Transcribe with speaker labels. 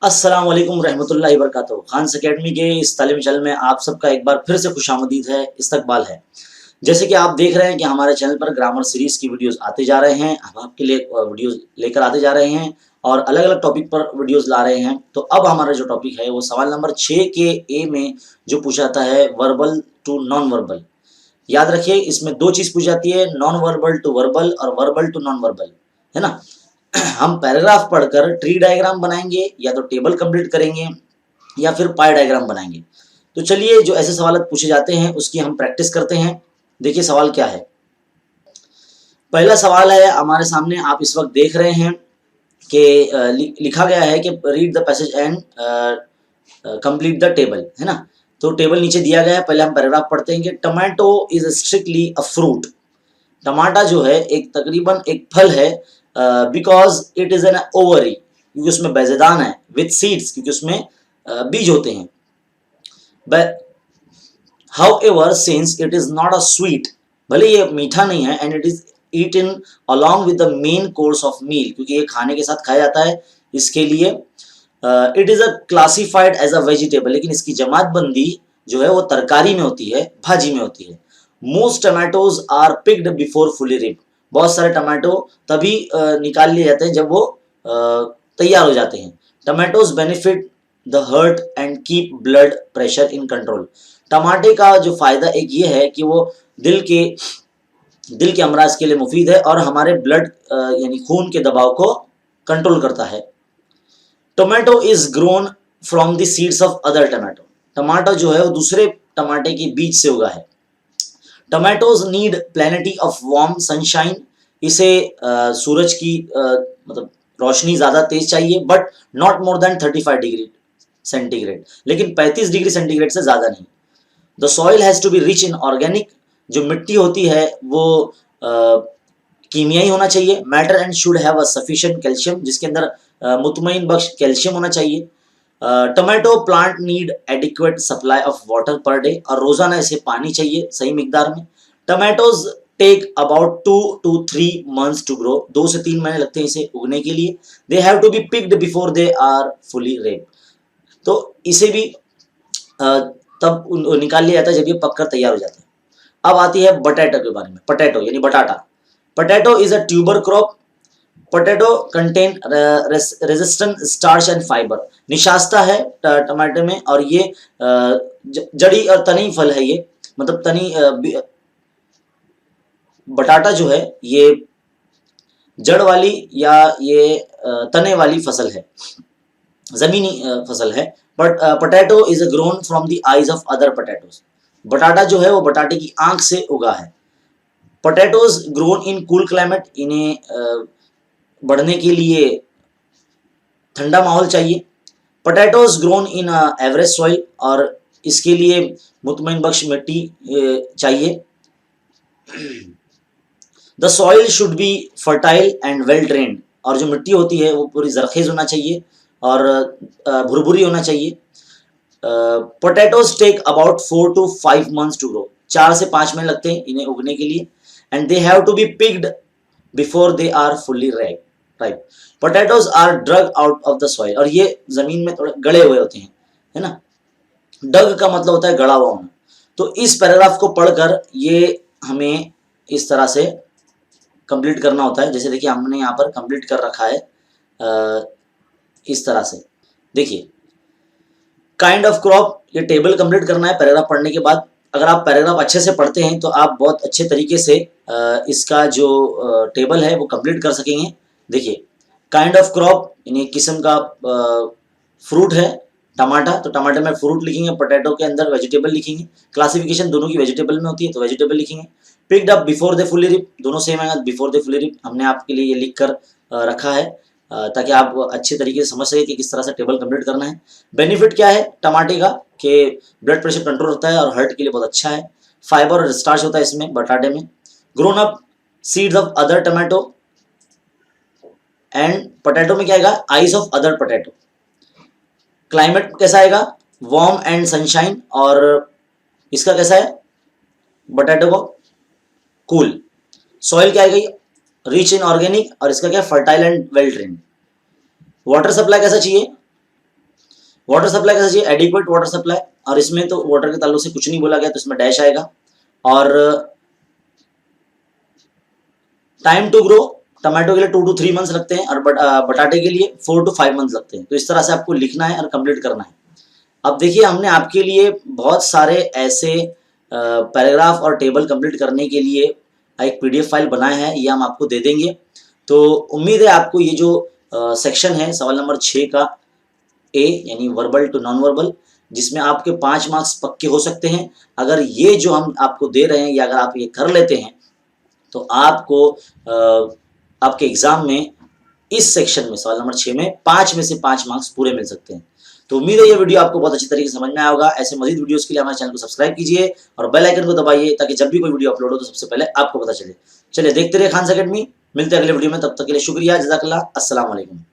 Speaker 1: अस्सलाम वालेकुम रहमतुल्लाहि वबरकातुहू। खान्स एकेडमी के इस तालीमी चैनल में आप सबका एक बार फिर से खुशामदीद है, इस्तकबाल है। जैसे कि आप देख रहे हैं कि हमारे चैनल पर ग्रामर सीरीज़ की वीडियोज़ आते जा रहे हैं, हम आपके लिए वीडियोज़ लेकर आते जा रहे हैं और अलग-अलग टॉपिक पर वीडियोज़ ला रहे हैं। तो अब हमारा जो टॉपिक है वो सवाल नंबर 6 के ए में जो पूछा जाता है वर्बल टू नॉन वर्बल। याद रखिए इसमें 2 चीज़ पूछी जाती है, नॉन वर्बल टू वर्बल और वर्बल टू नॉन वर्बल, है ना? हम पैराग्राफ पढ़कर ट्री डायग्राम बनाएंगे या तो टेबल कंप्लीट करेंगे या फिर पाई डायग्राम बनाएंगे। तो चलिए जो ऐसे सवाल पूछे जाते हैं उसकी हम प्रैक्टिस करते हैं। देखिए सवाल क्या है। पहला सवाल है हमारे सामने, आप इस वक्त देख रहे हैं कि लिखा गया है कि read the passage and complete the table, है ना? तो टेबल नीचे दिया गया है, पहले हम पैराग्राफ पढ़ते हैं कि tomato is strictly a fruit. टमाटा जो है एक तकरीबन एक फल है, because it is an ovary, क्योंकि उसमें बेजेदान है, विथ सीड्स, क्योंकि उसमें बीज होते हैं। However since it is not a sweet, भले ये मीठा नहीं है, and it is eaten along with the main course of meal, क्योंकि ये खाने के साथ खाया जाता है, इसके लिए it is a classified as a vegetable, लेकिन इसकी जमात बंदी जो है वो तरकारी में होती है, भाजी में होती है। Most tomatoes are picked before fully ripe, बहुत सारे टमाटो तभी निकाल लिए जाते हैं जब वो तैयार हो जाते हैं। Tomatoes benefit the heart and keep blood pressure in control, टमाटे का जो फायदा एक ये है कि वो दिल के अमराज के लिए मुफीद है और हमारे ब्लड यानी खून के दबाव को कंट्रोल करता है। Tomato is grown from the seeds of other tomato, tomato जो है वो दूसरे टमाटे के बीज से उगा है। Tomatoes need plenty of warm sunshine, इसे सूरज की मतलब रोशनी ज़्यादा तेज चाहिए, but not more than 35 degree centigrade, लेकिन 35 डिग्री सेंटीग्रेड से ज़्यादा नहीं। The soil has to be rich in organic, जो मिट्टी होती है वो कीमियाई होना चाहिए। Matter and should have a sufficient calcium, जिसके अंदर मुतमईन बख्श कैल्शियम होना चाहिए। Tomato plant need adequate supply of water per day, और रोजाना इसे पानी चाहिए सही मिकदार में। Tomatoes take about 2 to 3 months to grow, 2 से 3 महीने लगते हैं इसे उगने के लिए। They have to be picked before they are fully ripe, तो इसे भी तब निकाल लिया जाता है जब ये पककर तैयार हो जाता है। अब आती है बटेटो के बारे में। पोटैटो यानी बटाटा। Potato is a tuber crop, potato contain resistant starch and fibre, निशास्ता है टमाटर में, और ये जड़ी और तनी फल है, ये मतलब तनी बटाटा जो है ये जड़ वाली या ये तने वाली फसल है, जमीनी फसल है। But potato is grown from the eyes of other potatoes, बटाटा जो है वो बटाटे की आंख से उगा है। Potatoes grown in cool climate, इन्हें बढ़ने के लिए ठंडा माहौल चाहिए। Potatoes grown in average soil, और इसके लिए मुतमईन बख्श मिट्टी चाहिए। The soil should be fertile and well drained, और जो मिट्टी होती है वो पूरी जरखेज होना चाहिए और भुरभुरी होना चाहिए। Potatoes take about 4 to 5 months to grow, 4 से 5 महीने लगते हैं इन्हें उगने के लिए। And they have to be picked before they are fully ripe. Potatoes are dug out of the soil, और ये जमीन में थोड़े गड़े हुए होते हैं, है ना? डग का मतलब होता है गड़ा हुआ होना। तो इस पैराग्राफ को पढ़कर ये हमें इस तरह से कंप्लीट करना होता है। जैसे देखिए हमने यहाँ पर कंप्लीट कर रखा है इस तरह से। देखिए काइंड ऑफ क्रॉप, ये टेबल कंप्लीट करना है पैराग्राफ पढ़ने के बाद। अगर आप पैराग्राफ अच्छे से पढ़ते हैं तो आप बहुत अच्छे तरीके से इसका जो टेबल है वो कंप्लीट कर सकेंगे। देखिए काइंड ऑफ क्रॉप यानी एक किस्म का फ्रूट है टमाटा, तो टमाटर में फ्रूट लिखेंगे, पोटैटो के अंदर वेजिटेबल लिखेंगे। क्लासिफिकेशन दोनों की वेजिटेबल में होती है तो वेजिटेबल लिखेंगे। Picked up before the fully ripe, दोनों सेम आएगा, बिफोर द फुली रिप हमने आपके लिए ये लिख कर रखा है ताकि आप अच्छे तरीके से समझ सके कि किस तरह से टेबल कंप्लीट करना है। बेनिफिट क्या है टमाटे का कि ब्लड प्रेशर कंट्रोल होता है और हार्ट के लिए बहुत अच्छा है। फाइबर और स्टार्च होता है इसमें बटाटे में। Grown up seeds of other tomato, and potato में क्या आएगा, eyes of other potato. Climate कैसा आएगा, वार्म एंड सनशाइन, और इसका कैसा है पोटैटो को, कूल। सॉइल क्या आएगी, रिच इन ऑर्गेनिक, और इसका क्या fertile and well drain. Water supply कैसा चाहिए, वाटर सप्लाई कैसा चाहिए, एडिक्वेट वाटर सप्लाई, और इसमें तो वाटर के ताल्लुक से कुछ नहीं बोला गया तो इसमें डैश आएगा। और टाइम टू ग्रो, टमाटो के लिए 2 to 3 मंथ्स लगते हैं और बटाटे के लिए 4 to 5 मंथ्स लगते हैं। तो इस तरह से आपको लिखना है और कंप्लीट करना है। अब देखिए हमने आपके लिए बहुत सारे ऐसे पैराग्राफ और टेबल कंप्लीट करने के लिए एक पीडीएफ फाइल बनाया है, ये हम आपको दे देंगे। तो उम्मीद है आपको ये जो सेक्शन है सवाल नंबर 6 का ए यानी वर्बल टू नॉन वर्बल, जिसमें आपके 5 मार्क्स पक्के हो सकते हैं। अगर ये जो हम आपको दे रहे हैं या अगर आप ये कर लेते हैं तो आपको आपके एग्जाम में इस सेक्शन में सवाल नंबर 6 में 5 में से 5 मार्क्स पूरे मिल सकते हैं। तो उम्मीद है ये वीडियो आपको बहुत अच्छी तरीके से समझ में आया होगा। ऐसे मजीद वीडियोस के लिए हमारे चैनल को सब्सक्राइब कीजिए और बेल आइकन को दबाइए ताकि जब भी कोई वीडियो अपलोड हो तो सबसे पहले आपको पता चले। चलिए देखते रहिए खान्स एकेडमी, मिलते हैं अगले वीडियो में, तब तक के लिए शुक्रिया, जज़ाकल्लाह, अस्सलाम वालेकुम।